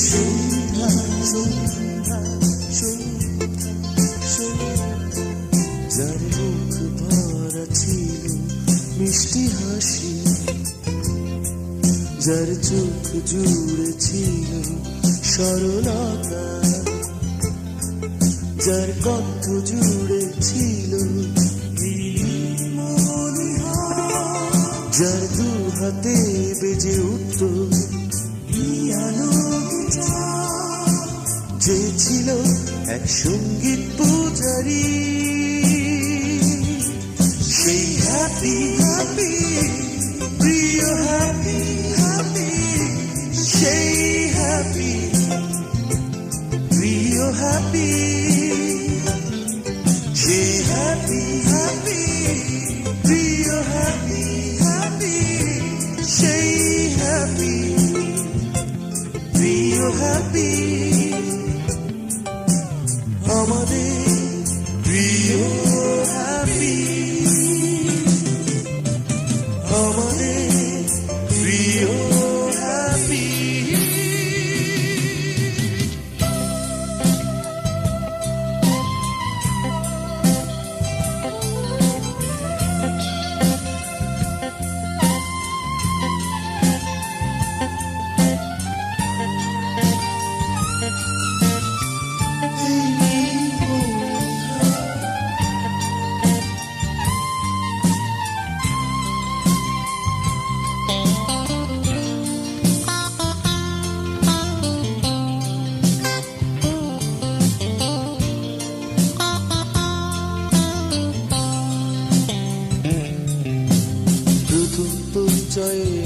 সন্ধ্যা সন্ধ্যা সন্ধ্যা সন্ধ্যা, যার মুখ ভরা ছিল মিষ্টি হাসি, যার চোখ জুড়ে ছিল সরলতা, যার কণ্ঠ জুড়ে ছিল যার দু হাতে বেজে উঠত পিয়ানো গিটার, যে ছিল এক সঙ্গীত পূজারী, সেই হ্যাপি হ্যাপি প্রিয় হ্যাপি হ্যাপি, সেই হ্যাপি প্রিয় হ্যাপি, সেই হ্যাপি হ্যাপি প্রিয় হ্যাপি হ্যাপি, সেই হ্যাপি প্রিয় হ্যাপি, আমাদের প্রিয় হ্যাপি, আমাদের প্রিয় হ্যাপি।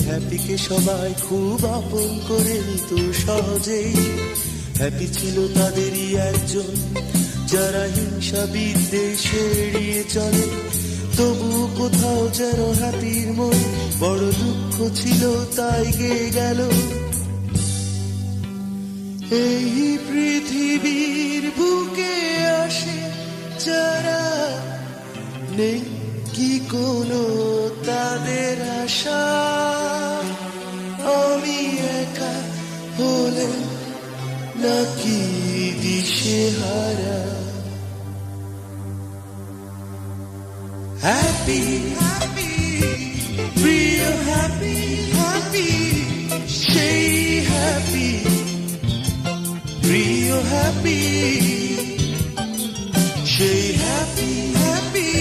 হ্যাপিকে সবাই খুব আপন করে নিত সহজেই, হ্যাপি ছিল তাদেরই একজন যারা হিংসা বিদ্বেষ এড়িয়ে চলে, তবু কোথাও যেন হ্যাপির মন বড় দুঃখ ছিল তাই গেয়ে গেল। এই পৃথিবীর বুকে আসে যারা, নেই কি কোনো তাদের আশা, আমি একা হলে নাকি দিশেহারা। হ্যাপি হ্যাপি প্রিয় হ্যাপি হ্যাপি, সেই হ্যাপি প্রিয় হ্যাপি, সেই হ্যাপি হ্যাপি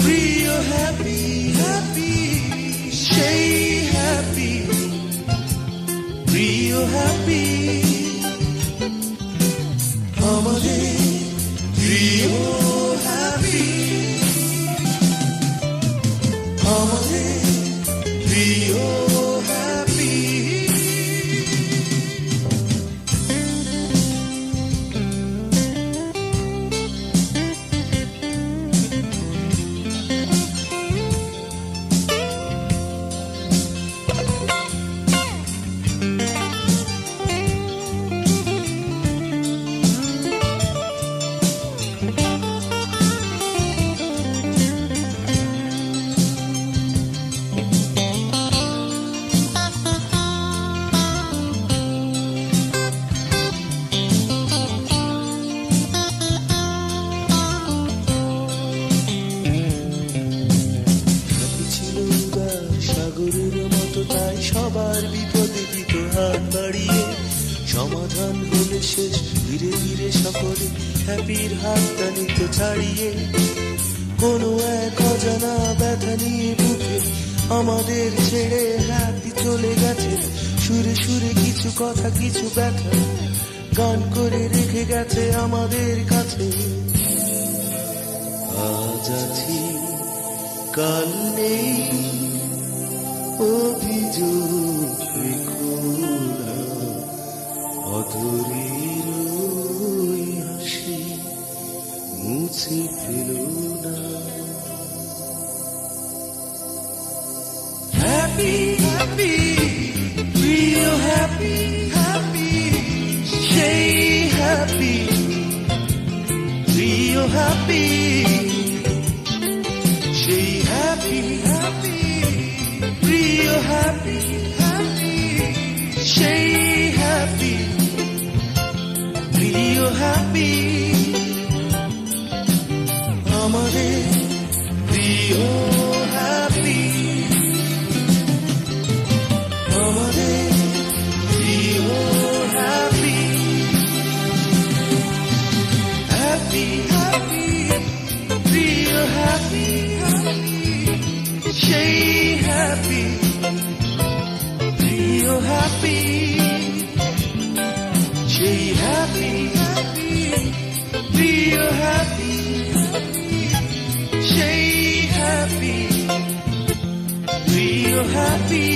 প্রিয় হ্যাপি হ্যাপি, সেই হ্যাপি প্রিয় হ্যাপি, আমাদের প্রিয় হ্যাপি, আমাদের প্রিয় হ্যাপি। সবার বিপদে দিত হাত বাড়িয়ে, সমাধান হলে শেষ ধীরে ধীরে সকলে হ্যাপির হাতটা নিত ছাড়িয়ে, কোনো এক অজানা ব্যথা নিয়ে বুকে আমাদের ছেড়ে হ্যাপি চলে গেছে, সুরে সুরে কিছু কথা কিছু ব্যথা গান করে রেখে গেছে আমাদের কাছে। আজ আছি কাল নেই অভিযোগ খোলা, অধরের ওই হাসি মুছে ফেল না। হ্যাপি হ্যাপি প্রিয় হ্যাপি হ্যাপি, সেই হ্যাপি প্রিয় হ্যাপি, সেই হ্যাপি হ্যাপি প্রিয় হ্যাপি হ্যাপি, সেই হ্যাপি হ্যাপি আমাদের প্রিয় হ্যাপি আমাদের প্রিয় হ্যাপি হ্যাপি হ্যাপি প্রিয় হ্যাপি সেই হ্যাপি প্রিয় হ্যাপি সেই হ্যাপি প্রিয় হ্যাপি সেই হ্যাপি প্রিয় হ্যাপি